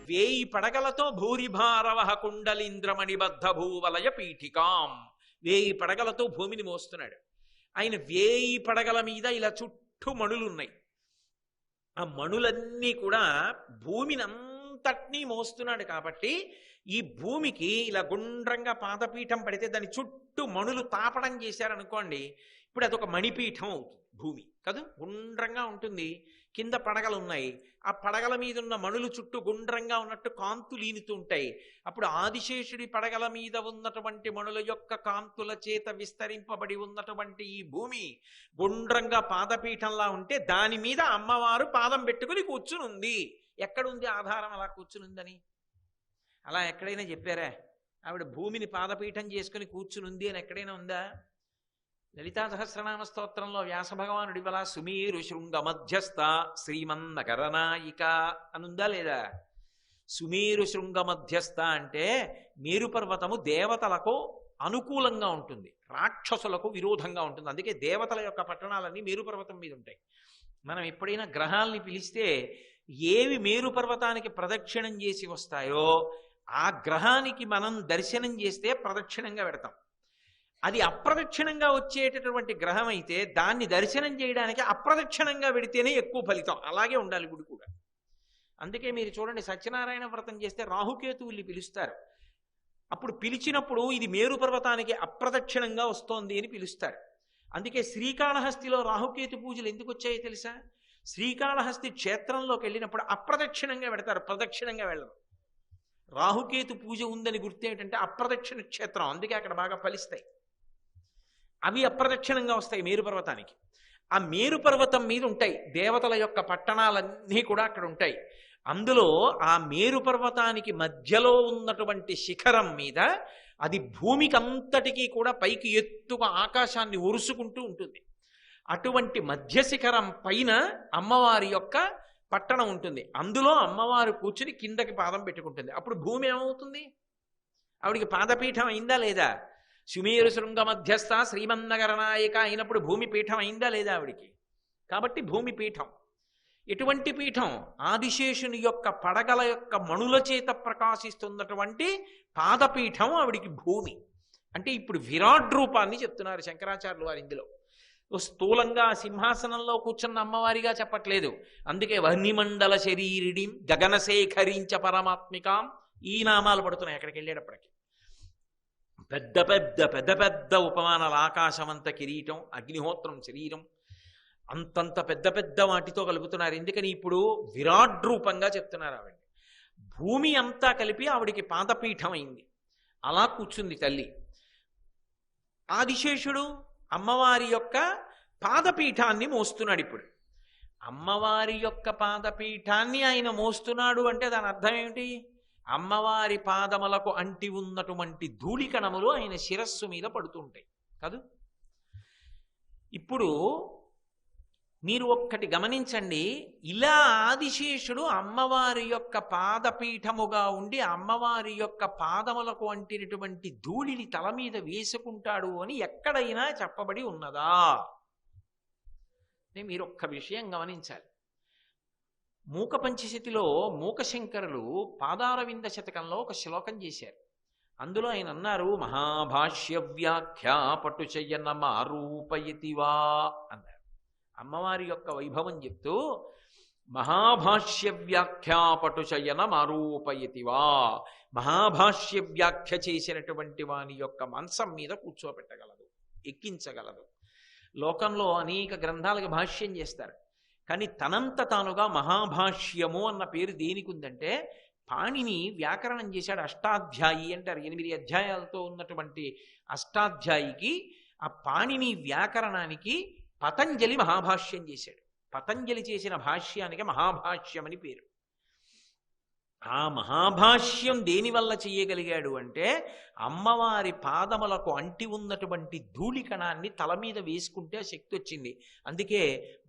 వేయి పడగలతో భూరిభారవహ కుండలీంద్రమణిబద్ధ భూవలయ పీఠికాం, వేయి పడగలతో భూమిని మోస్తున్నాడు. ఆయన వేయి పడగల మీద ఇలా చుట్టూ మణులున్నాయి. ఆ మణులన్నీ కూడా భూమిని అంతటినీ మోస్తున్నాడు. కాబట్టి ఈ భూమికి ఇలా గుండ్రంగా పాదపీఠం పడితే దాని చుట్టూ మణులు తాపడం చేశారనుకోండి, ఇప్పుడు అదొక మణిపీఠం అవుతుంది భూమి కాదు. గుండ్రంగా ఉంటుంది, కింద పడగలు ఉన్నాయి, ఆ పడగల మీద ఉన్న మణులు చుట్టూ గుండ్రంగా ఉన్నట్టు కాంతులు ఈనుతూ ఉంటాయి. అప్పుడు ఆదిశేషుడి పడగల మీద ఉన్నటువంటి మణుల యొక్క కాంతుల చేత విస్తరింపబడి ఉన్నటువంటి ఈ భూమి గుండ్రంగా పాదపీఠంలా ఉంటే దాని మీద అమ్మవారు పాదం పెట్టుకుని కూర్చునుంది. ఎక్కడుంది ఆధారం అలా కూర్చునుందని? అలా ఎక్కడైనా చెప్పారా? ఆవిడ భూమిని పాదపీఠం చేసుకుని కూర్చునుంది అని ఎక్కడైనా ఉందా? లలితా సహస్రనామ స్తోత్రంలో వ్యాస భగవానుడి వల్ల సుమేరు శృంగ మధ్యస్థ శ్రీమన్నకరనాయిక అనుందా లేదా? సుమేరు శృంగ మధ్యస్థ అంటే మేరు పర్వతము దేవతలకు అనుకూలంగా ఉంటుంది, రాక్షసులకు విరోధంగా ఉంటుంది. అందుకే దేవతల యొక్క పట్టణాలన్నీ మేరు పర్వతం మీద ఉంటాయి. మనం ఎప్పుడైనా గ్రహాల్ని పిలిస్తే ఏవి మేరు పర్వతానికి ప్రదక్షిణం చేసి వస్తాయో ఆ గ్రహానికి మనం దర్శనం చేస్తే ప్రదక్షిణంగా పెడతాం. అది అప్రదక్షిణంగా వచ్చేటటువంటి గ్రహం అయితే దాన్ని దర్శనం చేయడానికి అప్రదక్షిణంగా పెడితేనే ఎక్కువ ఫలితం. అలాగే ఉండాలి గుడి కూడా. అందుకే మీరు చూడండి, సత్యనారాయణ వ్రతం చేస్తే రాహుకేతువుల్ని పిలుస్తారు. అప్పుడు పిలిచినప్పుడు ఇది మేరు పర్వతానికి అప్రదక్షిణంగా వస్తోంది అని పిలుస్తారు. అందుకే శ్రీకాళహస్తిలో రాహుకేతు పూజలు ఎందుకు వచ్చాయో తెలుసా? శ్రీకాళహస్తి క్షేత్రంలోకి వెళ్ళినప్పుడు అప్రదక్షిణంగా పెడతారు, ప్రదక్షిణంగా వెళ్ళరు. రాహుకేతు పూజ ఉందని గుర్తు ఏంటంటే అప్రదక్షిణ క్షేత్రం, అందుకే అక్కడ బాగా ఫలిస్తాయి. అవి అప్రదక్షిణంగా వస్తాయి మేరు పర్వతానికి. ఆ మేరు పర్వతం మీద ఉంటాయి దేవతల యొక్క పట్టణాలన్నీ కూడా అక్కడ ఉంటాయి. అందులో ఆ మేరు పర్వతానికి మధ్యలో ఉన్నటువంటి శిఖరం మీద అది భూమికి అంతటికీ కూడా పైకి ఎత్తుగా ఆకాశాన్ని ఒరుసుకుంటూ ఉంటుంది. అటువంటి మధ్య శిఖరం పైన అమ్మవారి యొక్క పట్టణం ఉంటుంది. అందులో అమ్మవారు కూర్చుని కిందకి పాదం పెట్టుకుంటుంది. అప్పుడు భూమి ఏమవుతుంది? ఆవిడికి పాదపీఠం అయిందా లేదా? సుమేరు శృంగ మధ్యస్థ శ్రీమన్నగరనాయక అయినప్పుడు భూమి పీఠం అయిందా లేదా ఆవిడికి? కాబట్టి భూమి పీఠం. ఎటువంటి పీఠం? ఆదిశేషుని యొక్క పడగల యొక్క మణుల చేత ప్రకాశిస్తున్నటువంటి పాదపీఠం ఆవిడికి భూమి. అంటే ఇప్పుడు విరాట్ రూపాన్ని చెప్తున్నారు శంకరాచార్యులు వారు. ఇందులో స్థూలంగా సింహాసనంలో కూర్చున్న అమ్మవారిగా చెప్పట్లేదు. అందుకే వహ్నిమండల శరీరిడి గగనశేఖరించ పరమాత్మికాం ఈ నామాలు పడుతున్నాయి అక్కడికి వెళ్ళేటప్పటికి. పెద్ద పెద్ద పెద్ద పెద్ద ఉపమానాలు, ఆకాశమంత కిరీటం, అగ్నిహోత్రం శరీరం, అంతంత పెద్ద పెద్ద వాటితో కలుపుతున్నారు. ఎందుకని ఇప్పుడు విరాట్ రూపంగా చెప్తున్నారు ఆవిడ. భూమి అంతా కలిపి ఆవిడికి పాదపీఠం అయింది. అలా కూర్చుంది తల్లి. ఆదిశేషుడు అమ్మవారి యొక్క పాదపీఠాన్ని మోస్తున్నాడు. ఇప్పుడు అమ్మవారి యొక్క పాదపీఠాన్ని ఆయన మోస్తున్నాడు అంటే దాని అర్థం ఏమిటి? అమ్మవారి పాదములకు అంటి ఉన్నటువంటి ధూళికణములు ఆయన శిరస్సు మీద పడుతుంటాయి కాదు. ఇప్పుడు మీరు ఒక్కటి గమనించండి, ఇలా ఆదిశేషుడు అమ్మవారి యొక్క పాదపీఠముగా ఉండి అమ్మవారి యొక్క పాదములకు అంటినటువంటి ధూళిని తల మీద వేసుకుంటాడు అని ఎక్కడైనా చెప్పబడి ఉన్నదా? మీరు ఒక్క విషయం గమనించాలి. మూక పంచశతిలో మూకశంకరులు పాదారవింద శతకంలో ఒక శ్లోకం చేశారు. అందులో ఆయన అన్నారు, మహాభాష్య వ్యాఖ్యా పటుచయన మారూపయతివా అన్నారు. అమ్మవారి యొక్క వైభవం చెప్తూ మహాభాష్య వ్యాఖ్యా పటుచయన మారూపయతివా, మహాభాష్య వ్యాఖ్య చేసినటువంటి వాని యొక్క మంచం మీద కూర్చోబెట్టగలదు, ఎక్కించగలదు. లోకంలో అనేక గ్రంథాలకు భాష్యం చేస్తారు, కానీ తనంత తానుగా మహాభాష్యము అన్న పేరు దేనికి ఉందంటే, పాణిని వ్యాకరణం చేశాడు. అష్టాధ్యాయి అంటారు. 8 అధ్యాయాలతో ఉన్నటువంటి అష్టాధ్యాయికి, ఆ పాణిని వ్యాకరణానికి పతంజలి మహాభాష్యం చేశాడు. పతంజలి చేసిన భాష్యానికి మహాభాష్యం అని పేరు. ఆ మహాభాష్యం దేనివల్ల చెయ్యగలిగాడు అంటే, అమ్మవారి పాదములకు అంటి ఉన్నటువంటి ధూళికణాన్ని తల మీద వేసుకుంటే ఆ శక్తి వచ్చింది. అందుకే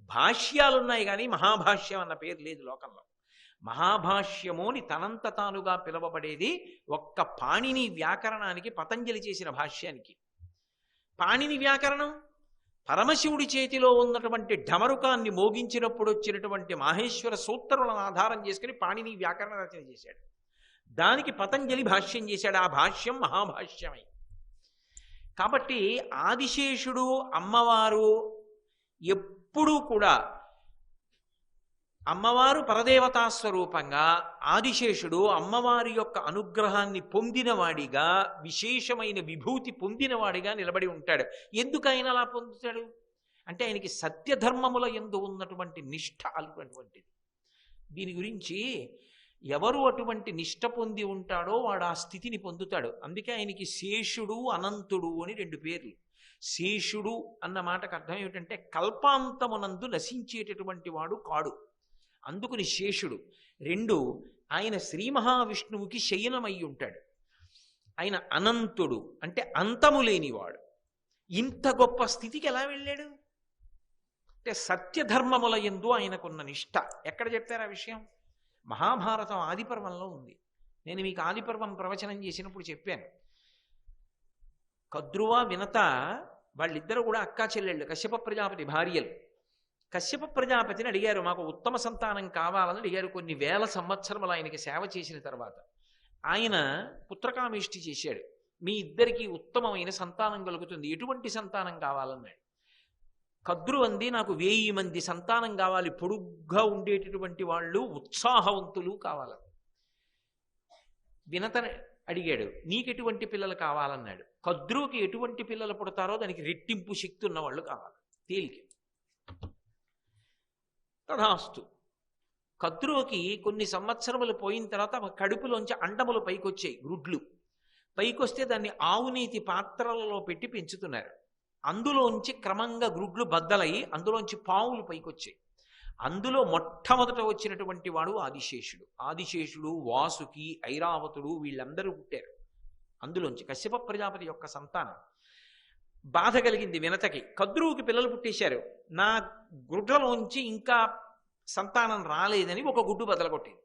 భాష్యాలున్నాయి కానీ మహాభాష్యం అన్న పేరు లేదు లోకంలో. మహాభాష్యముని తనంత తానుగా పిలువబడేది ఒక్క పాణిని వ్యాకరణానికి, పతంజలి చేసిన భాష్యానికి. పాణిని వ్యాకరణం పరమశివుడి చేతిలో ఉన్నటువంటి ఢమరుకాన్ని మోగించినప్పుడు వచ్చినటువంటి మాహేశ్వర సూత్రములను ఆధారం చేసుకుని పాణిని వ్యాకరణ రచన చేశాడు. దానికి పతంజలి భాష్యం చేశాడు. ఆ భాష్యం మహాభాష్యమై. కాబట్టి ఆదిశేషుడు అమ్మవారు ఎప్పుడూ కూడా అమ్మవారు పరదేవతా స్వరూపంగా, ఆదిశేషుడు అమ్మవారి యొక్క అనుగ్రహాన్ని పొందినవాడిగా, విశేషమైన విభూతి పొందినవాడిగా నిలబడి ఉంటాడు. ఎందుకు ఆయన అలా పొందుతాడు అంటే ఆయనకి సత్యధర్మముల యందు ఉన్నటువంటి నిష్ఠ అటువంటిది. దీని గురించి ఎవరు అటువంటి నిష్ఠ పొంది ఉంటాడో వాడు ఆ స్థితిని పొందుతాడు. అందుకే ఆయనకి శేషుడు అనంతుడు అని 2 పేర్లు. శేషుడు అన్న మాటకు అర్థం ఏమిటంటే కల్పాంతమునందు నశించేటటువంటి వాడు కాడు, అందుకుని శేషుడు. 2, ఆయన శ్రీ మహావిష్ణువుకి శయనమై ఉంటాడు. ఆయన అనంతుడు అంటే అంతము లేనివాడు. ఇంత గొప్ప స్థితికి ఎలా వెళ్ళాడు అంటే సత్యధర్మముల యందు ఆయనకున్న నిష్ఠ. ఎక్కడ చెప్పారు ఆ విషయం? మహాభారతం ఆదిపర్వంలో ఉంది. నేను మీకు ఆదిపర్వం ప్రవచనం చేసినప్పుడు చెప్పాను. కద్రువ వినత వాళ్ళిద్దరూ కూడా అక్కా చెల్లెళ్ళు, కశ్యప ప్రజాపతి భార్యలు. కశ్యప ప్రజాపతిని అడిగారు, మాకు ఉత్తమ సంతానం కావాలని అడిగారు. కొన్ని వేల సంవత్సరములు ఆయనకి సేవ చేసిన తర్వాత ఆయన పుత్రకామేష్టి చేశాడు. మీ ఇద్దరికీ ఉత్తమమైన సంతానం కలుగుతుంది, ఎటువంటి సంతానం కావాలన్నాడు. కద్రు అంది, నాకు 1000 మంది సంతానం కావాలి, పొడుగ్గా ఉండేటటువంటి వాళ్ళు, ఉత్సాహవంతులు కావాలని. వినతని అడిగాడు, నీకెటువంటి పిల్లలు కావాలన్నాడు. కద్రుకి ఎటువంటి పిల్లలు పుడతారో దానికి రెట్టింపు శక్తి ఉన్న వాళ్ళు కావాలి, తేలిక. తథాస్తు. కద్రుకి కొన్ని సంవత్సరములు పోయిన తర్వాత కడుపులోంచి అండములు పైకొచ్చాయి, గ్రుడ్లు పైకొస్తే దాన్ని ఆవునీతి పాత్రలలో పెట్టి పెంచుతున్నారు. అందులోంచి క్రమంగా గ్రుడ్లు బద్దలై అందులోంచి పావులు పైకొచ్చాయి. అందులో మొట్టమొదట వచ్చినటువంటి వాడు ఆదిశేషుడు. ఆదిశేషుడు, వాసుకి, ఐరావతుడు వీళ్ళందరూ పుట్టారు అందులోంచి. కశ్యప ప్రజాపతి యొక్క సంతానం. బాధ కలిగింది వినతకి. కద్రువుకి పిల్లలు పుట్టేశారు, నా గుడ్లలోంచి ఇంకా సంతానం రాలేదని ఒక గుడ్డు బదలగొట్టింది.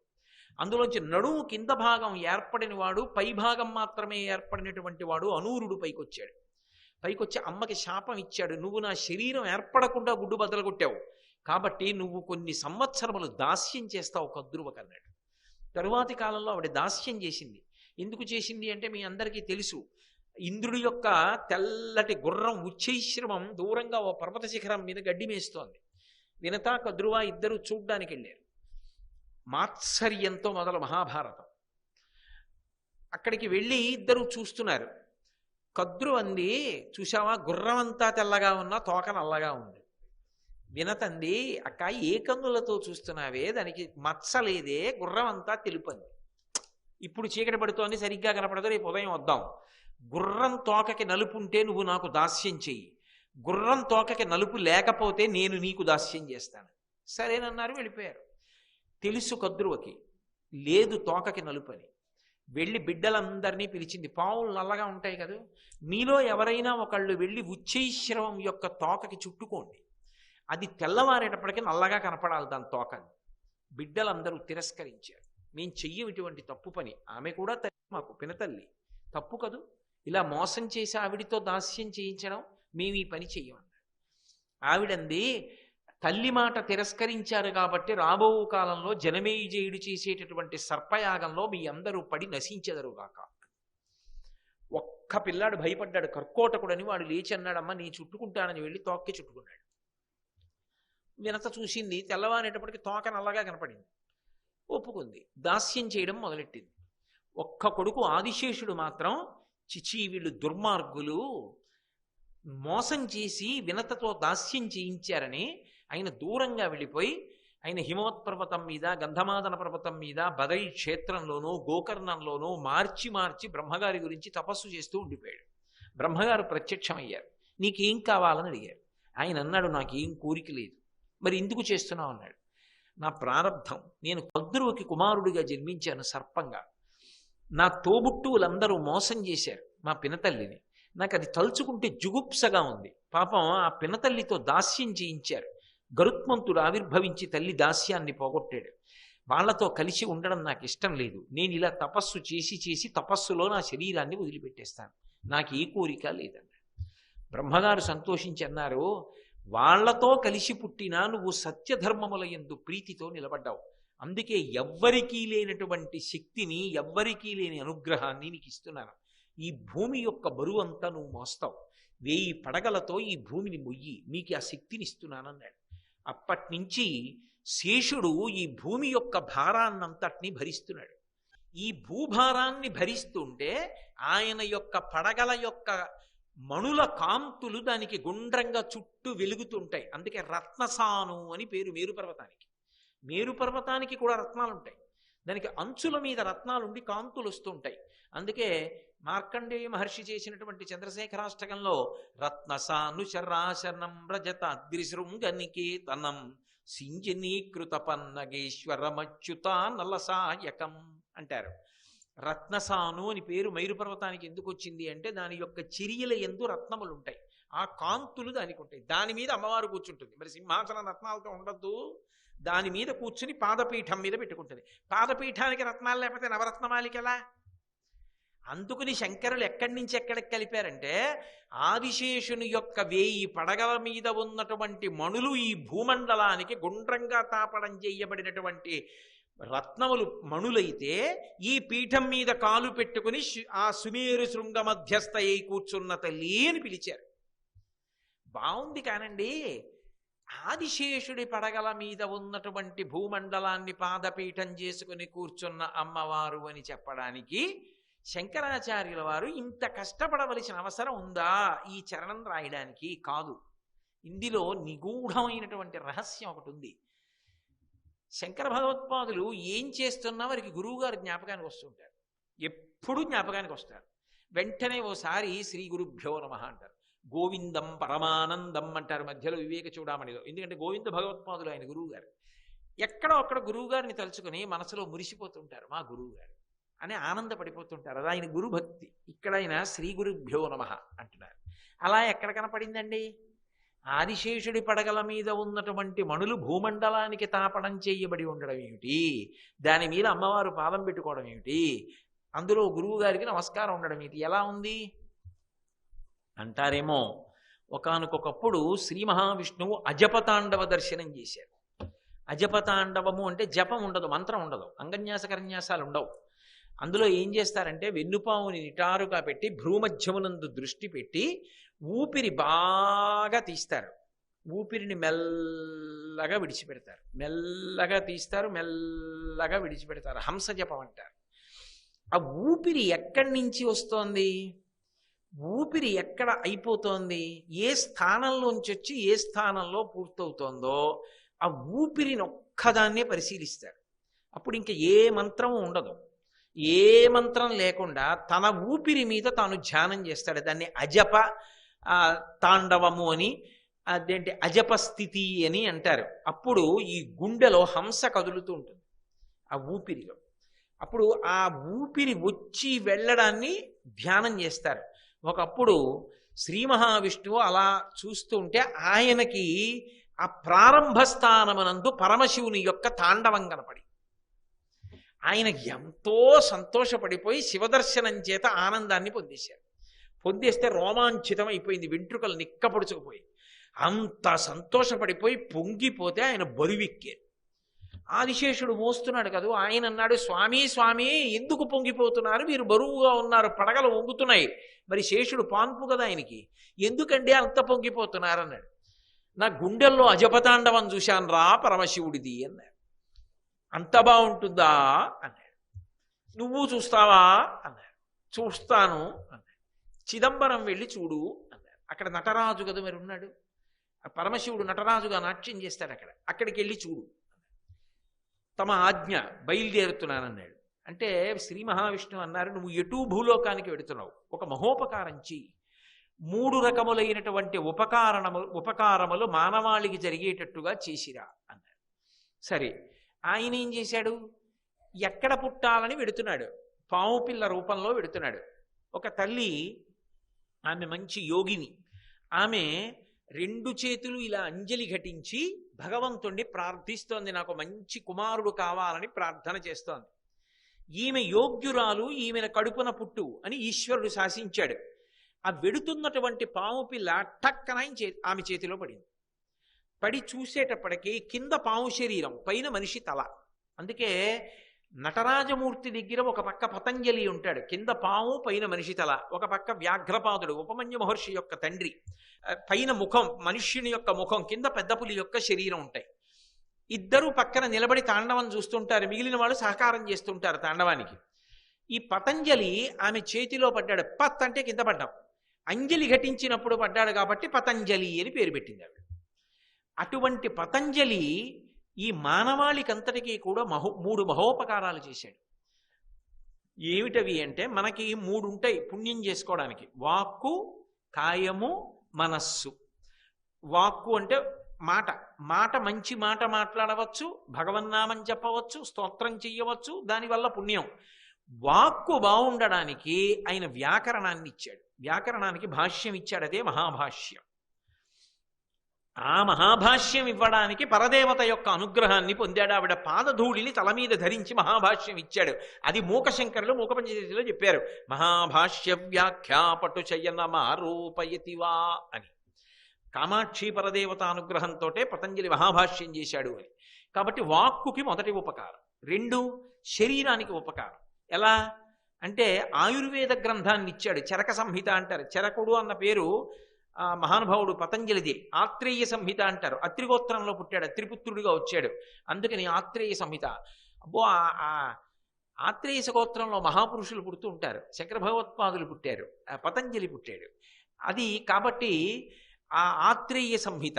అందులోంచి నడుము కింద భాగం ఏర్పడిన వాడు, పై భాగం మాత్రమే ఏర్పడినటువంటి వాడు అనూరుడు పైకొచ్చాడు. పైకొచ్చి అమ్మకి శాపం ఇచ్చాడు, నువ్వు నా శరీరం ఏర్పడకుండా గుడ్డు బదలగొట్టావు కాబట్టి నువ్వు కొన్ని సంవత్సరములు దాస్యం చేస్తావు కద్రువకు అన్నాడు. తరువాతి కాలంలో ఆవిడ దాస్యం చేసింది. ఎందుకు చేసింది అంటే మీ అందరికీ తెలుసు. ఇంద్రుడి యొక్క తెల్లటి గుర్రం ఉచ్చైశ్రమం దూరంగా ఓ పర్వత శిఖరం మీద గడ్డి మేస్తోంది. వినత కద్రువ ఇద్దరు చూడ్డానికి వెళ్ళారు. మాత్సర్యంతో మొదలు మహాభారతం. అక్కడికి వెళ్ళి ఇద్దరు చూస్తున్నారు. కద్రు అంది, చూసావా గుర్రం అంతా తెల్లగా ఉన్నా తోక నల్లగా ఉంది. వినతంది, అక్క ఏ కన్నులతో చూస్తున్నావే, దానికి మచ్చలేదే, గుర్రం అంతా తెలుపంది. ఇప్పుడు చీకటి పడుతోంది, సరిగ్గా కనపడదు, రేపు ఉదయం వద్దాం. గుర్రం తోకకి నలుపు ఉంటే నువ్వు నాకు దాస్యం చెయ్యి, గుర్రం తోకకి నలుపు లేకపోతే నేను నీకు దాస్యం చేస్తాను. సరేనన్నారు, వెళ్ళిపోయారు. తెలుసు కద్రువకి లేదు తోకకి నలుపు అని. వెళ్ళి బిడ్డలందరినీ పిలిచింది. పావులు నల్లగా ఉంటాయి కదా, మీలో ఎవరైనా ఒకళ్ళు వెళ్ళి ఉచ్చైశ్రవం యొక్క తోకకి చుట్టుకోండి, అది తెల్లవారేటప్పటికీ నల్లగా కనపడాలి దాని తోకని. బిడ్డలందరూ తిరస్కరించారు. మేము చెయ్యం ఇటువంటి తప్పు పని. ఆమె కూడా తల్లి, మాకు పినతల్లి, తప్పు కదూ, ఇలా మోసం చేసి ఆవిడితో దాస్యం చేయించడం, మేము ఈ పని చెయ్యమన్నారు. ఆవిడంది, తల్లి మాట తిరస్కరించారు కాబట్టి రాబో కాలంలో జనమేజయుడు చేసేటటువంటి సర్పయాగంలో మీ అందరూ పడి నశించెదరుగాక. ఒక్క పిల్లాడు భయపడ్డాడు, కర్కోటకుడని. వాడు లేచి అన్నాడమ్మా నీ చుట్టుకుంటానని వెళ్ళి తోక్కి చుట్టుకున్నాడు. వినత చూసింది, తెల్లవారేటప్పటికి తోక నల్లగా కనపడింది. ఒప్పుకుంది, దాస్యం చేయడం మొదలెట్టింది. ఒక్క కొడుకు ఆదిశేషుడు మాత్రం, చిచి వీళ్ళు దుర్మార్గులు, మోసం చేసి వినతతో దాస్యం చేయించారని ఆయన దూరంగా వెళ్ళిపోయి ఆయన హిమవత్పర్వతం మీద, గంధమాదన పర్వతం మీద, బదరీ క్షేత్రంలోనూ గోకర్ణంలోనూ మార్చి మార్చి బ్రహ్మగారి గురించి తపస్సు చేస్తూ ఉండిపోయాడు. బ్రహ్మగారు ప్రత్యక్షమయ్యారు. నీకేం కావాలని అడిగారు. ఆయన అన్నాడు, నాకేం కోరిక లేదు. మరి ఎందుకు చేస్తున్నావు అన్నాడు. నా ప్రారంధం, నేను కద్రువుకి కుమారుడిగా జన్మించాను సర్పంగా. నా తోబుట్టువులందరూ మోసం చేశారు మా పినతల్లిని, నాకు అది తలుచుకుంటే జుగుప్సగా ఉంది. పాపం ఆ పినతల్లితో దాస్యం చేయించారు. గరుత్మంతుడు ఆవిర్భవించి తల్లి దాస్యాన్ని పోగొట్టాడు. వాళ్లతో కలిసి ఉండడం నాకు ఇష్టం లేదు. నేను ఇలా తపస్సు చేసి చేసి తపస్సులో నా శరీరాన్ని వదిలిపెట్టేస్తాను, నాకు ఏ కోరిక లేదన్నాడు. బ్రహ్మగారు సంతోషించి అన్నారు, వాళ్లతో కలిసి పుట్టినా నువ్వు సత్యధర్మముల యందు ప్రీతితో నిలబడ్డావు. అందుకే ఎవ్వరికీ లేనటువంటి శక్తిని, ఎవ్వరికీ లేని అనుగ్రహాన్ని నీకు ఇస్తున్నాను. ఈ భూమి యొక్క బరువు అంతా నువ్వు మోస్తావు. 1000 పడగలతో ఈ భూమిని మొయ్యి, నీకు ఆ శక్తిని ఇస్తున్నానన్నాడు. అప్పటి నుంచి శేషుడు ఈ భూమి యొక్క భారాన్నంతటినీ భరిస్తున్నాడు. ఈ భూభారాన్ని భరిస్తుంటే ఆయన యొక్క పడగల యొక్క మణుల కాంతులు దానికి గుండ్రంగా చుట్టూ వెలుగుతుంటాయి. అందుకే రత్నసాను అని పేరు మేరుపర్వతానికి. మేరుపర్వతానికి కూడా రత్నాలు ఉంటాయి. దానికి అంచుల మీద రత్నాలుండి కాంతులు వస్తుంటాయి. అందుకే మార్కండేయ మహర్షి చేసినటువంటి చంద్రశేఖరాష్టకంలో రత్నసాను శరాశనం రజత అగ్రిశృంగనికేతనం సింజనీకృత పన్నగేశ్వరమచ్యుత నలసాయకం అంటారు. రత్నసాను అని పేరు మైరుపర్వతానికి ఎందుకు వచ్చింది అంటే దాని యొక్క చిరియల యందు రత్నములు ఉంటాయి. ఆ కాంతులు దానికి ఉంటాయి. దాని మీద అమ్మవారు కూర్చుంటుంది. మరి సింహాసనం రత్నాలతో ఉండద్దు, దాని మీద కూర్చుని పాదపీఠం మీద పెట్టుకుంటుంది. పాదపీఠానికి రత్నాలు లేకపోతే నవరత్నమాలిక ఎలా? అందుకుని శంకరులు ఎక్కడి నుంచి ఎక్కడికి కలిపారంటే ఆదిశేషుని యొక్క 1000 పడగల మీద ఉన్నటువంటి మణులు ఈ భూమండలానికి గుండ్రంగా తాపడం చేయబడినటువంటి రత్నములు మణులైతే ఈ పీఠం మీద కాలు పెట్టుకుని ఆ సుమేరు శృంగ మధ్యస్థ అయి కూర్చున్న తల్లి అని పిలిచారు. బాగుంది కానండి. ఆదిశేషుడి పడగల మీద ఉన్నటువంటి భూమండలాన్ని పాదపీఠం చేసుకుని కూర్చున్న అమ్మవారు అని చెప్పడానికి శంకరాచార్యుల వారు ఇంత కష్టపడవలసిన అవసరం ఉందా ఈ చరణం రాయడానికి? కాదు. ఇందులో నిగూఢమైనటువంటి రహస్యం ఒకటి ఉంది. శంకర భగవత్పాదులు ఏం చేస్తున్నా వారికి గురువుగారు జ్ఞాపకానికి వస్తుంటారు. ఎప్పుడూ జ్ఞాపకానికి వస్తారు. వెంటనే ఓసారి శ్రీ గురుభ్యో నమః అంటారు, గోవిందం పరమానందం అంటారు మధ్యలో వివేక చూడామణిలో. ఎందుకంటే గోవింద భగవత్పాదులు ఆయన గురువుగారు. ఎక్కడో అక్కడ గురువుగారిని తలుచుకుని మనసులో మురిసిపోతుంటారు, మా గురువుగారు అని ఆనందపడిపోతుంటారు. అది ఆయన గురుభక్తి. ఇక్కడ ఆయన శ్రీ గురుభ్యో నమః అంటున్నారు. అలా ఎక్కడ కనపడిందండి? ఆదిశేషుడి పడగల మీద ఉన్నటువంటి మణులు భూమండలానికి తాపడం చేయబడి ఉండడం ఏమిటి? దాని మీద అమ్మవారు పాదం పెట్టుకోవడం ఏమిటి? అందులో గురువు గారికి నమస్కారం ఉండడం ఏమిటి? ఎలా ఉంది అంటారేమో. ఒకానొకప్పుడు శ్రీ మహావిష్ణువు అజపతాండవ దర్శనం చేశారు. అజపతాండవము అంటే జపం ఉండదు, మంత్రం ఉండదు, అంగన్యాస కన్యాసాలు ఉండవు. అందులో ఏం చేస్తారంటే వెన్నుపావుని నిటారుగా పెట్టి భ్రూమధ్యమునందు దృష్టి పెట్టి ఊపిరి బాగా తీస్తారు. ఊపిరిని మెల్లగా విడిచిపెడతారు. మెల్లగా తీస్తారు, మెల్లగా విడిచిపెడతారు. హంస జపం అంటారు. ఆ ఊపిరి ఎక్కడి నుంచి వస్తోంది? ఊపిరి ఎక్కడ అయిపోతోంది? ఏ స్థానంలోంచి వచ్చి ఏ స్థానంలో పూర్తవుతోందో ఆ ఊపిరిని ఒక్కదాన్నే పరిశీలిస్తారు. అప్పుడు ఇంకా ఏ మంత్రము ఉండదు. ఏ మంత్రం లేకుండా తన ఊపిరి మీద తాను ధ్యానం చేస్తాడు. దాన్ని అజప తాండవము అని, అదేంటి అజప స్థితి అని అంటారు. అప్పుడు ఈ గుండెలో హంస కదులుతూ ఉంటుంది ఆ ఊపిరిలో. అప్పుడు ఆ ఊపిరి వచ్చి వెళ్ళడాన్ని ధ్యానం చేస్తారు. ఒకప్పుడు శ్రీ మహావిష్ణువు అలా చూస్తూ ఉంటే ఆయనకి ఆ ప్రారంభ స్థానమునందు పరమశివుని యొక్క తాండవం కనపడి ఆయన ఎంతో సంతోషపడిపోయి శివదర్శనం చేత ఆనందాన్ని పొందేశారు. పొందేస్తే రోమాంచితం అయిపోయింది, వెంట్రుకలు నిక్కపొడుచుకుపోయి అంత సంతోషపడిపోయి పొంగిపోతే ఆయన బరువెక్కారు. ఆదిశేషుడు మోస్తున్నాడు కదా, ఆయన అన్నాడు, స్వామి స్వామి ఎందుకు పొంగిపోతున్నారు? మీరు బరువుగా ఉన్నారు, పడగలు వంగుతున్నాయి. మరి శేషుడు పాన్పు కదా ఆయనకి, ఎందుకంటే అంత పొంగిపోతున్నారు అన్నాడు. నా గుండెల్లో అజపతాండవం చూశాను రా పరమశివుడిది అన్నాడు. అంత బాగుంటుందా అన్నాడు. నువ్వు చూస్తావా అన్నాడు. చూస్తాను అన్నాడు. చిదంబరం వెళ్ళి చూడు అన్నాడు. అక్కడ నటరాజు కదా మరి ఉన్నాడు, పరమశివుడు నటరాజుగా నాట్యం చేస్తాడు అక్కడ, అక్కడికి వెళ్ళి చూడు. తమ ఆజ్ఞ, బయలుదేరుతున్నానన్నాడు. అంటే శ్రీ మహావిష్ణువు అన్నారు, నువ్వు ఎటూ భూలోకానికి వెడుతున్నావు, ఒక మహోపకారం చెయ్యి. 3 రకములైనటువంటి ఉపకారములు మానవాళికి జరిగేటట్టుగా చేసిరా అన్నాడు. సరే, ఆయన ఏం చేశాడు? ఎక్కడ పుట్టాలని వెడుతున్నాడు, పాము పిల్ల రూపంలో వెడుతున్నాడు. ఒక తల్లి, ఆమె మంచి యోగిని, ఆమె 2 చేతులు ఇలా అంజలి ఘటించి భగవంతుణ్ణి ప్రార్థిస్తోంది, నాకు మంచి కుమారుడు కావాలని ప్రార్థన చేస్తోంది. ఈమె యోగ్యురాలు, ఈమెను కడుపున పుట్టు అని ఈశ్వరుడు శాసించాడు. ఆ వెడుతున్నటువంటి పాము పిల్ల టక్కన ఆమె చేతిలో పడింది. పడి చూసేటప్పటికి కింద పాము శరీరం, పైన మనిషి తల. అందుకే నటరాజమూర్తి దగ్గర ఒక పక్క పతంజలి ఉంటాడు, కింద పాము పైన మనిషి తల. ఒక పక్క వ్యాఘ్రపాదుడు ఉపమన్యు మహర్షి యొక్క తండ్రి, పైన ముఖం మనుష్యుని యొక్క ముఖం, కింద పెద్ద పులి యొక్క శరీరం ఉంటాయి. ఇద్దరు పక్కన నిలబడి తాండవం చూస్తుంటారు, మిగిలిన వాళ్ళు సహకారం చేస్తుంటారు తాండవానికి. ఈ పతంజలి ఆమె చేతిలో పడ్డాడు. పత్ అంటే కింద పడ్డాం, అంజలి ఘటించినప్పుడు పడ్డాడు కాబట్టి పతంజలి అని పేరు పెట్టింది ఆవిడ. అటువంటి పతంజలి ఈ మానవాళికంతటికీ కూడా 3 మహోపకారాలు చేశాడు. ఏమిటవి అంటే, మనకి 3 ఉంటాయి పుణ్యం చేసుకోవడానికి: వాక్కు, కాయము, మనస్సు. వాక్కు అంటే మాట, మంచి మాట మాట్లాడవచ్చు, భగవన్నామం చెప్పవచ్చు, స్తోత్రం చెయ్యవచ్చు, దానివల్ల పుణ్యం. వాక్కు బాగుండడానికి ఆయన వ్యాకరణాన్ని ఇచ్చాడు, వ్యాకరణానికి భాష్యం ఇచ్చాడు, అదే మహాభాష్యం. ఆ మహాభాష్యం ఇవ్వడానికి పరదేవత యొక్క అనుగ్రహాన్ని పొందాడు. ఆవిడ పాదధూళిని తల మీద ధరించి మహాభాష్యం ఇచ్చాడు. అది మూకశంకరులు మూకపంచదశిలో చెప్పారు, మహాభాష్య వ్యాఖ్యాపటు శయనమారూపయతివా అని. కామాక్షి పరదేవత అనుగ్రహంతో పతంజలి మహాభాష్యం చేశాడు అని. కాబట్టి వాక్కుకి మొదటి ఉపకారం. 2 శరీరానికి ఉపకారం. ఎలా అంటే, ఆయుర్వేద గ్రంథాన్ని ఇచ్చాడు, చరక సంహిత అంటారు. చరకుడు అన్న పేరు మహానుభావుడు పతంజలిది. ఆత్రేయ సంహిత అంటారు, అత్రిగోత్రంలో పుట్టాడు, అత్రిపుత్రుడిగా వచ్చాడు, అందుకని ఆత్రేయ సంహిత. అబ్బో, ఆత్రేయ గోత్రంలో మహాపురుషులు పుడుతూ ఉంటారు. శంకర భగవత్పాదులు పుట్టారు, పతంజలి పుట్టాడు. అది కాబట్టి ఆ ఆత్రేయ సంహిత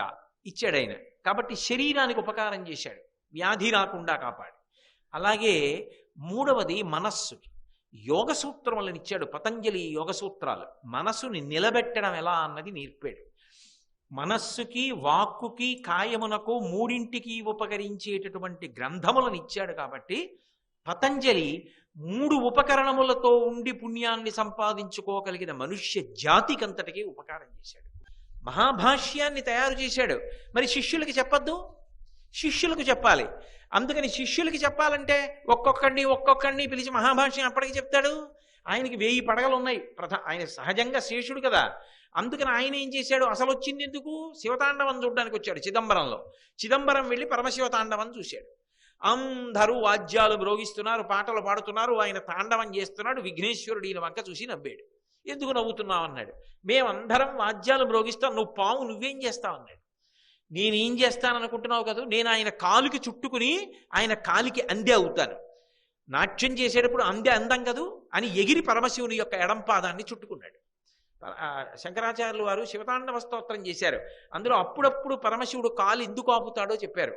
ఇచ్చాడు ఆయన. కాబట్టి శరీరానికి ఉపకారం చేశాడు, వ్యాధి రాకుండా కాపాడు. అలాగే 3వది మనస్సుకి యోగ సూత్రములను ఇచ్చాడు పతంజలి. యోగ సూత్రాలు మనస్సుని నిలబెట్టడం ఎలా అన్నది నేర్పాడు. మనస్సుకి, వాక్కుకి, కాయమునకు 3ంటికి ఉపకరించేటటువంటి గ్రంథములను ఇచ్చాడు. కాబట్టి పతంజలి 3 ఉపకరణములతో ఉండి పుణ్యాన్ని సంపాదించుకోగలిగిన మనుష్య జాతికంతటికి ఉపకారం చేశాడు. మహాభాష్యాన్ని తయారు చేశాడు. మరి శిష్యులకి చెప్పద్దు, శిష్యులకు చెప్పాలి. అందుకని శిష్యులకి చెప్పాలంటే ఒక్కొక్కడిని పిలిచి మహాభాష్యం అప్పటికి చెప్తాడు. ఆయనకి 1000 పడగలు ఉన్నాయి, ఆయన సహజంగా శేషుడు కదా. అందుకని ఆయన ఏం చేశాడు, అసలు వచ్చింది ఎందుకు, శివతాండవం చూడడానికి వచ్చాడు చిదంబరంలో. చిదంబరం వెళ్ళి పరమశివతాండవం చూశాడు. అందరూ వాద్యాలు మ్రోగిస్తున్నారు, పాటలు పాడుతున్నారు, ఆయన తాండవం చేస్తున్నాడు. విఘ్నేశ్వరుడు ఈయన వంక చూసి నవ్వాడు. ఎందుకు నవ్వుతున్నావు అన్నాడు. మేమందరం వాద్యాలు మ్రోగిస్తాం, నువ్వు పాము నువ్వేం చేస్తావు అన్నాడు. నేనేం చేస్తాననుకుంటున్నావు కదా, నేను ఆయన కాలుకి చుట్టుకుని ఆయన కాలికి అందే అవుతాను. నాట్యం చేసేటప్పుడు అందే అందం కదూ అని ఎగిరి పరమశివుని యొక్క ఎడంపాదాన్ని చుట్టుకున్నాడు. శంకరాచార్యులు వారు శివతాండవ స్తోత్రం చేశారు. అందులో అప్పుడప్పుడు పరమశివుడు కాలు ఎందుకు ఆపుతాడో చెప్పారు.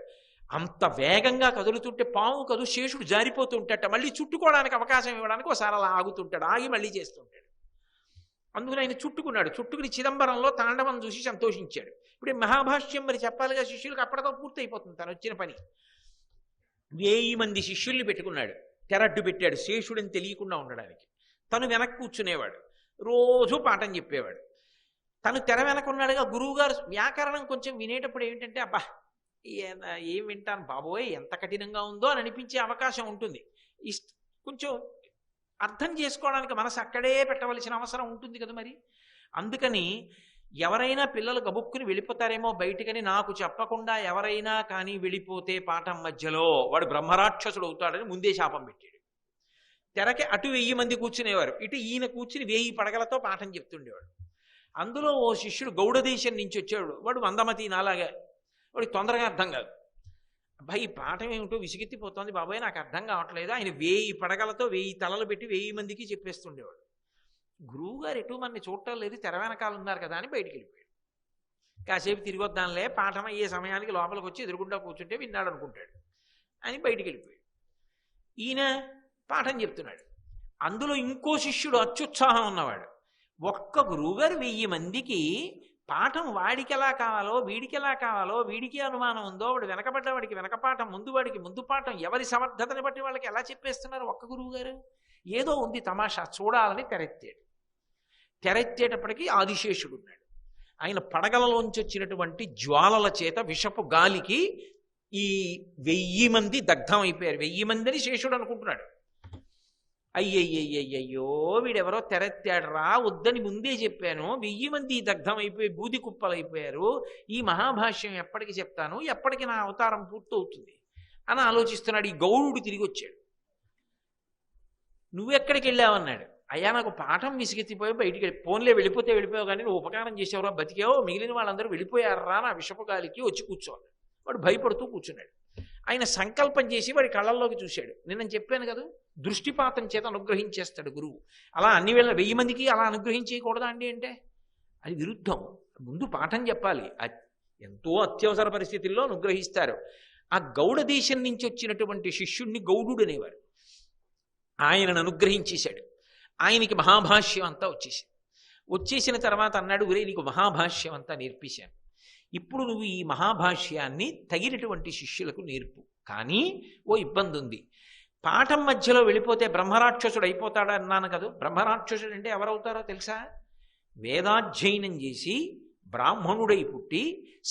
అంత వేగంగా కదులుతుంటే పాము కదు శేషుడు జారిపోతూ ఉంటాట, మళ్ళీ చుట్టుకోవడానికి అవకాశం ఇవ్వడానికి ఒకసారి అలా ఆగుతుంటాడు, ఆగి మళ్ళీ చేస్తుంటాడు. అందుకని ఆయన చుట్టుకున్నాడు. చుట్టుకుని చిదంబరంలో తాండవం చూసి సంతోషించాడు. ఇప్పుడు మహాభాష్యం మరి చెప్పాలిగా శిష్యులకు, అప్పటితో పూర్తి అయిపోతుంది తను వచ్చిన పని. 1000 మంది శిష్యుల్ని పెట్టుకున్నాడు, తెరడ్డు పెట్టాడు శేషుడని తెలియకుండా ఉండడానికి. తను వెనక్కి కూర్చునేవాడు, రోజు పాఠం చెప్పేవాడు. తను తెర వెనకున్నాడుగా. గురువుగారు వ్యాకరణం కొంచెం వినేటప్పుడు ఏమిటంటే, అబ్బా ఏం వింటాను బాబోయ్ ఎంత కఠినంగా ఉందో అని అనిపించే అవకాశం ఉంటుంది. కొంచెం అర్థం చేసుకోవడానికి మనసు అక్కడే పెట్టవలసిన అవసరం ఉంటుంది కదా మరి. అందుకని ఎవరైనా పిల్లలు గబుక్కుని వెళ్ళిపోతారేమో బయటికని నాకు చెప్పకుండా ఎవరైనా కానీ వెళ్ళిపోతే పాఠం మధ్యలో వాడు బ్రహ్మరాక్షసుడు అవుతాడని ముందే శాపం పెట్టాడు. తెరకి అటు 1000 మంది కూర్చునేవారు, ఇటు ఈయన కూర్చుని 1000 పడగలతో పాఠం చెప్తుండేవాడు. అందులో ఓ శిష్యుడు గౌడదేశం నుంచి వచ్చాడు. వాడు మందమతి నాలాగా, వాడికి తొందరగా అర్థం కాదు. అబ్బాయి ఈ పాఠం ఏమిటో విసిగెత్తిపోతుంది బాబాయ్, నాకు అర్థం కావట్లేదు. ఆయన 1000 పడగలతో 1000 తలలు పెట్టి 1000 మందికి చెప్పేస్తుండేవాడు. గురువుగారు ఎటు మనని చూడటం లేదు, తెర వెనకాల ఉన్నారు కదా అని బయటికి వెళ్ళిపోయాడు. కాసేపు తిరిగి వద్దాంలే, పాఠం అయ్యే సమయానికి లోపలికి వచ్చి ఎదురుగుండా కూర్చుంటే విన్నాడు అనుకుంటాడు అని బయటికి వెళ్ళిపోయాడు. ఈయన పాఠం చెప్తున్నాడు. అందులో ఇంకో శిష్యుడు అత్యుత్సాహం ఉన్నవాడు. ఒక్క గురువుగారు 1000 మందికి పాఠం వాడికి ఎలా కావాలో వీడికి ఎలా కావాలో, వీడికి అనుమానం ఉందో వాడు వెనకబడ్డ వాడికి వెనక పాఠం, ముందు వాడికి ముందు పాఠం, ఎవరి సమర్థతని బట్టి వాళ్ళకి ఎలా చెప్పేస్తున్నారు ఒక్క గురువు గారు. ఏదో ఉంది తమాషా, చూడాలని తెరెత్తాడు. తెరెత్తేటప్పటికీ ఆదిశేషుడు ఉన్నాడు. ఆయన పడగలలోంచి వచ్చినటువంటి జ్వాలల చేత విషపు గాలికి ఈ 1000 మంది దగ్ధం అయిపోయారు. 1000 మందిని శేషుడు అనుకుంటున్నాడు. అయ్యయ్యయ్యయ్యో వీడెవరో తెరెత్తాడరా, వద్దని ముందే చెప్పాను, 1000 మంది దగ్ధం అయిపోయి బూది కుప్పలైపోయారు, ఈ మహాభాష్యం ఎప్పటికి చెప్తాను, ఎప్పటికి నా అవతారం పూర్తవుతుంది అని ఆలోచిస్తున్నాడు. ఈ గౌడుడు తిరిగి వచ్చాడు. నువ్వెక్కడికి వెళ్ళావన్నాడు. అయ్యా నాకు పాఠం విసిగెత్తిపోయి బయటికి ఫోన్లే వెళ్ళిపోతే వెళ్ళిపోయావు, కానీ నువ్వు ఉపకారం చేసేవరా, బతికావో, మిగిలిన వాళ్ళందరూ వెళ్ళిపోయారా నా విషపగాలికి, వచ్చి కూర్చోవాలి. వాడు భయపడుతూ కూర్చున్నాడు. ఆయన సంకల్పం చేసి వాడి కళ్ళల్లోకి చూశాడు. నేను చెప్పాను కదా, దృష్టిపాతం చేత అనుగ్రహించేస్తాడు గురువు. అలా అన్ని వేళ 1000 మందికి అలా అనుగ్రహించేయకూడదా అండి అంటే అది విరుద్ధం. ముందు పాఠం చెప్పాలి. ఎంతో అత్యవసర పరిస్థితుల్లో అనుగ్రహిస్తారు. ఆ గౌడ దేశం నుంచి వచ్చినటువంటి శిష్యుణ్ణి గౌడుడు అనేవారు. ఆయనను అనుగ్రహించేశాడు. ఆయనకి మహాభాష్యం అంతా వచ్చేసిన తర్వాత అన్నాడు, ఒరే నీకు మహాభాష్యం అంతా నేర్పించాను, ఇప్పుడు నువ్వు ఈ మహాభాష్యాన్ని తగినటువంటి శిష్యులకు నేర్పు. కానీ ఓ ఇబ్బంది ఉంది, పాఠం మధ్యలో వెళ్ళిపోతే బ్రహ్మరాక్షసుడు అయిపోతాడా అన్నాను కదా. బ్రహ్మరాక్షసుడు అంటే ఎవరవుతారో తెలుసా? వేదాధ్యయనం చేసి బ్రాహ్మణుడై పుట్టి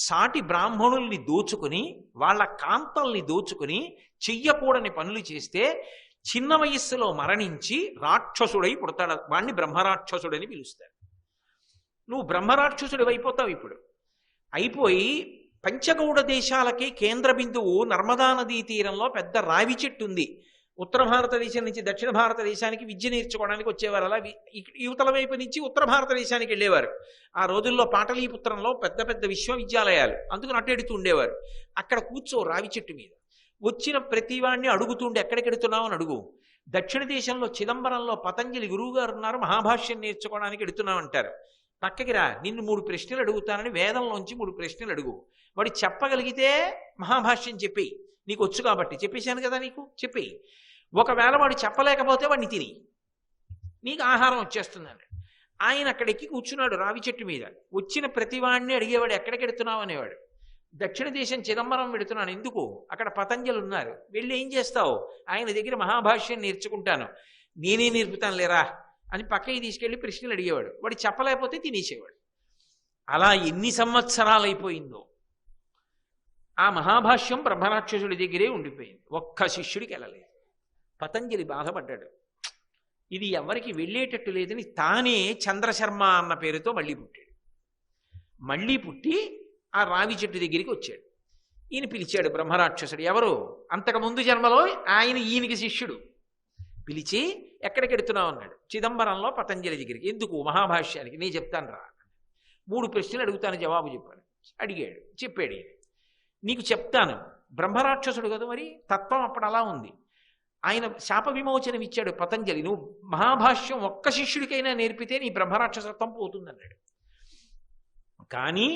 సాటి బ్రాహ్మణుల్ని దోచుకుని వాళ్ళ కాంతల్ని దోచుకుని చెయ్యకూడని పనులు చేస్తే చిన్న వయస్సులో మరణించి రాక్షసుడై పుడతాడు. వాణ్ణి బ్రహ్మరాక్షసుడని పిలుస్తారు. నువ్వు బ్రహ్మరాక్షసుడు అయిపోతావు. ఇప్పుడు అయిపోయి పంచగౌడ దేశాలకి కేంద్ర బిందువు నర్మదా నదీ తీరంలో పెద్ద రావి చెట్టు ఉంది. ఉత్తర భారతదేశం నుంచి దక్షిణ భారతదేశానికి విద్య నేర్చుకోవడానికి వచ్చేవారు. అలా యువతల వైపు నుంచి ఉత్తర భారతదేశానికి వెళ్ళేవారు. ఆ రోజుల్లో పాటలీపుత్రంలో పెద్ద పెద్ద విశ్వవిద్యాలయాలు, అందుకని అట్టెడుతూ ఉండేవారు. అక్కడ కూర్చో రావి చెట్టు మీద. వచ్చిన ప్రతివాడిని అడుగుతుండే ఎక్కడికెడుతున్నావు అని అడుగు. దక్షిణ దేశంలో చిదంబరంలో పతంజలి గురువు గారు ఉన్నారు, మహాభాష్యం నేర్చుకోవడానికి ఎడుతున్నావు అంటారు. పక్కకి రా, నిన్ను 3 ప్రశ్నలు అడుగుతానని వేదంలోంచి 3 ప్రశ్నలు అడుగు. వాడు చెప్పగలిగితే మహాభాష్యం చెప్పేయి, నీకు వచ్చు కాబట్టి. చెప్పేశాను కదా నీకు, చెప్పేయి. ఒకవేళ వాడు చెప్పలేకపోతే వాడిని తిని నీకు ఆహారం వచ్చేస్తుందండి. ఆయన అక్కడెక్కి కూర్చున్నాడు రావి చెట్టు మీద. వచ్చిన ప్రతివాడిని అడిగేవాడు ఎక్కడికెడుతున్నావు అనేవాడు. దక్షిణ దేశం చిదంబరం పెడుతున్నాను. ఎందుకు? అక్కడ పతంజలు ఉన్నారు. వెళ్ళి ఏం చేస్తావు? ఆయన దగ్గర మహాభాష్యం నేర్చుకుంటాను. నేనే నేర్పుతాను లేరా అని పక్కకి తీసుకెళ్లి ప్రశ్నలు అడిగేవాడు. వాడు చెప్పలేకపోతే తినేసేవాడు. అలా ఎన్ని సంవత్సరాలు అయిపోయిందో ఆ మహాభాష్యం బ్రహ్మరాక్షసుడి దగ్గరే ఉండిపోయింది. ఒక్క శిష్యుడికి వెళ్ళలేదు. పతంజలి బాధపడ్డాడు. ఇది ఎవరికి వెళ్ళేటట్టు లేదని తానే చంద్రశర్మ అన్న పేరుతో మళ్ళీ పుట్టాడు. మళ్ళీ పుట్టి ఆ రావి చెట్టు దగ్గరికి వచ్చాడు. ఈయన పిలిచాడు బ్రహ్మరాక్షసుడు. ఎవరు? అంతకుముందు జన్మలో ఆయన ఈయనకి శిష్యుడు. పిలిచి ఎక్కడికి ఎడుతున్నావు అన్నాడు. చిదంబరంలో పతంజలి దగ్గరికి. ఎందుకు? మహాభాష్యానికి. నేను చెప్తాను రా. 3 ప్రశ్నలు అడుగుతాను, జవాబు చెప్పాను. అడిగాడు, చెప్పాడు. ఈయన నీకు చెప్తాను. బ్రహ్మరాక్షసుడు కదా, మరి తత్వం అప్పుడు అలా ఉంది. ఆయన శాప విమోచనం ఇచ్చాడు పతంజలి. నువ్వు మహాభాష్యం ఒక్క శిష్యుడికైనా నేర్పితే నీ బ్రహ్మరాక్షసత్వం పోతుందన్నాడు. కానీ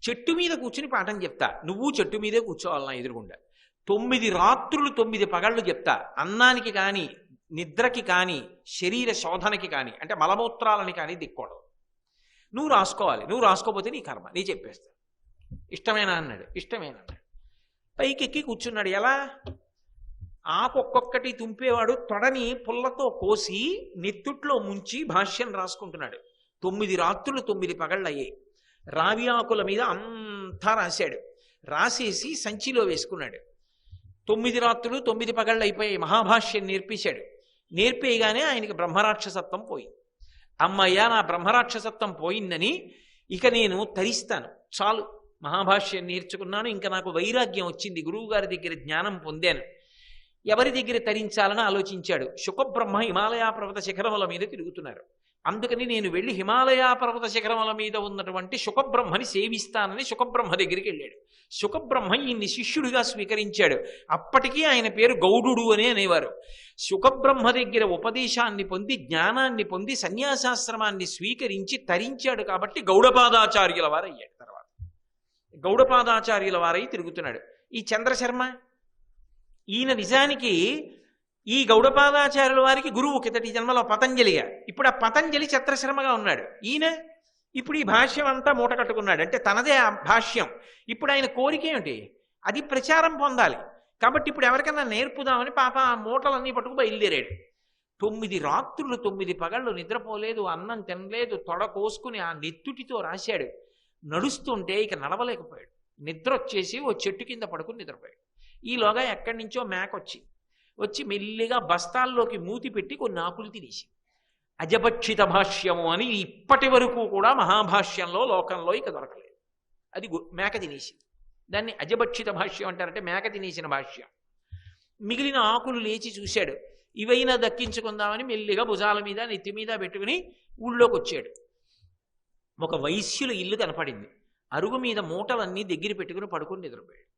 చెట్టు మీద కూర్చుని పాఠం చెప్తా, నువ్వు చెట్టు మీదే కూర్చోవాలి నా ఎదురుగుండా. 9 రాత్రులు 9 పగళ్ళు చెప్తా. అన్నానికి కానీ, నిద్రకి కానీ, శరీర శోధనకి కానీ, అంటే మలమూత్రాలని కానీ దిక్కోవడం. నువ్వు రాసుకోవాలి. నువ్వు రాసుకోపోతే నీ కర్మ, నీ చెప్పేస్తా. ఇష్టమేనా అన్నాడు. ఇష్టమేనా అన్నాడు. పైకెక్కి కూర్చున్నాడు. ఎలా? ఆకొక్కొక్కటి తుంపేవాడు తొడని పుల్లతో కోసి నెత్తుట్లో ముంచి భాష్యం రాసుకుంటున్నాడు. 9 రాత్రులు 9 పగళ్ళు అయ్యాయి. రావి ఆకుల మీద అంతా రాశాడు. రాసేసి సంచిలో వేసుకున్నాడు. 9 రాత్రులు 9 పగళ్ళు అయిపోయాయి. మహాభాష్యం నేర్పించాడు. నేర్పేయగానే ఆయనకి బ్రహ్మరాక్షసత్వం పోయింది. అమ్మయ్యా, నా బ్రహ్మరాక్షసత్వం పోయిందని ఇక నేను తరిస్తాను, చాలు, మహాభాష్యం నేర్చుకున్నాను, ఇంకా నాకు వైరాగ్యం వచ్చింది, గురువు గారి దగ్గర జ్ఞానం పొందాను. ఎవరి దగ్గర తరించాలని ఆలోచించాడు. శుకబ్రహ్మ హిమాలయ పర్వత శిఖరముల మీద తిరుగుతున్నారు. అందుకని నేను వెళ్ళి హిమాలయ పర్వత శిఖరముల మీద ఉన్నటువంటి శుకబ్రహ్మని సేవిస్తానని శుకబ్రహ్మ దగ్గరికి వెళ్ళాడు. శుకబ్రహ్మ ఈయన్ని శిష్యుడిగా స్వీకరించాడు. అప్పటికీ ఆయన పేరు గౌడుడు అని అనేవారు. శుకబ్రహ్మ దగ్గర ఉపదేశాన్ని పొంది, జ్ఞానాన్ని పొంది, సన్యాసాశ్రమాన్ని స్వీకరించి తరించాడు. కాబట్టి గౌడపాదాచార్యుల వారయ్యాడు. తర్వాత గౌడపాదాచార్యుల వారై తిరుగుతున్నాడు. ఈ చంద్రశర్మ ఈయన నిజానికి ఈ గౌడపాదాచార్యుల వారికి గురువు కిందటి జన్మలో పతంజలిగా. ఇప్పుడు ఆ పతంజలి చంద్రశర్మగా ఉన్నాడు. ఈయన ఇప్పుడు ఈ భాష్యం అంతా మూట కట్టుకున్నాడు. అంటే తనదే ఆ భాష్యం. ఇప్పుడు ఆయన కోరిక ఏమిటి? అది ప్రచారం పొందాలి. కాబట్టి ఇప్పుడు ఎవరికైనా నేర్పుదామని పాప ఆ మూటలన్నీ పట్టుకు బయలుదేరాడు. 9 రాత్రులు 9 పగళ్ళు నిద్రపోలేదు, అన్నం తినలేదు, తొడ కోసుకుని ఆ నెత్తుటితో రాశాడు. నడుస్తుంటే ఇక నడవలేకపోయాడు. నిద్ర వచ్చేసి ఓ చెట్టు కింద పడుకుని నిద్రపోయాడు. ఈలోగా ఎక్కడి నుంచో మేక వచ్చింది. వచ్చి మెల్లిగా బస్తాల్లోకి మూతి పెట్టి కొన్ని ఆకులు తినేసి అజభక్షిత భాష్యము అని ఇప్పటి వరకు కూడా మహాభాష్యంలో లోకంలో ఇక దొరకలేదు. అది మేక తినేసి దాన్ని అజభక్షిత భాష్యం అంటారంటే మేక తినేసిన భాష్యం. మిగిలిన ఆకులు లేచి చూశాడు, ఇవైనా దక్కించుకుందామని మెల్లిగా భుజాల మీద నెత్తి మీద పెట్టుకుని ఊళ్ళోకి వచ్చాడు. ఒక వైశ్యుల ఇల్లు కనపడింది. అరుగు మీద మూటలన్నీ దగ్గర పెట్టుకుని పడుకుని నిద్రపోయాడు.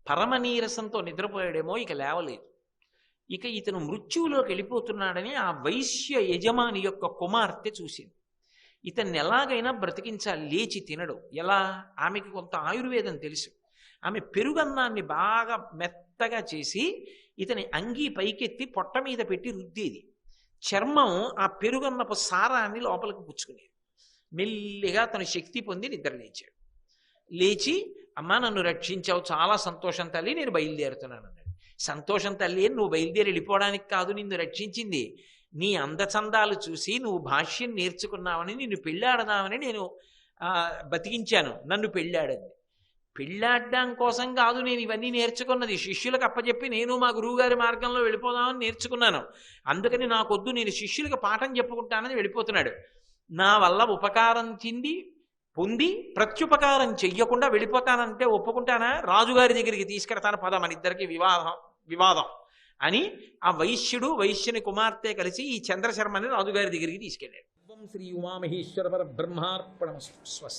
పరమ నీరసంతో నిద్రపోయాడేమో, ఇక లేవలేదు. ఇక ఇతను మృత్యువులోకి వెళ్ళిపోతున్నాడని ఆ వైశ్య యజమాని యొక్క కుమార్తె చూసింది. ఇతన్ని ఎలాగైనా బ్రతికించాలి, లేచి తినడు. ఎలా? ఆమెకి కొంత ఆయుర్వేదం తెలుసు. ఆమె పెరుగన్నాన్ని బాగా మెత్తగా చేసి ఇతని అంగీ పైకెత్తి పొట్ట మీద పెట్టి రుద్దేది. చర్మం ఆ పెరుగన్నపు సారాన్ని లోపలికి పుచ్చుకునేది. మెల్లిగా తను శక్తి పొంది నిద్ర లేచాడు. లేచి, అమ్మా నన్ను రక్షించావు, చాలా సంతోషం తల్లి, నేను బయలుదేరుతున్నాను అన్నాడు. సంతోషం తల్లి, నువ్వు బయలుదేరి వెళ్ళిపోవడానికి కాదు నిన్ను రక్షించింది. నీ అందచందాలు చూసి నువ్వు భాష్యం నేర్చుకున్నావని, నిన్ను పెళ్ళాడదామని నేను బతికించాను. నన్ను పెళ్ళాడింది. పెళ్ళాడడం కోసం కాదు నేను ఇవన్నీ నేర్చుకున్నది. శిష్యులకు అప్పచెప్పి నేను మా గురువుగారి మార్గంలో వెళ్ళిపోదామని నేర్చుకున్నాను. అందుకని నాకొద్దు, నేను శిష్యులకు పాఠం చెప్పుకుంటానని వెళ్ళిపోతున్నాడు. నా వల్ల ఉపకారం పొంది ప్రత్యుపకారం చెయ్యకుండా వెళ్ళిపోతానంటే ఒప్పుకుంటానా? రాజుగారి దగ్గరికి తీసుకెడతాను, పద, మన ఇద్దరికి వివాదం అని ఆ వైశ్యుని కుమార్తె కలిసి ఈ చంద్రశర్మని రాజుగారి దగ్గరికి తీసుకెళ్ళాడు. శ్రీ ఉమామహేశ్వర పరబ్రహ్మార్పణమస్తు. స్వస్తి.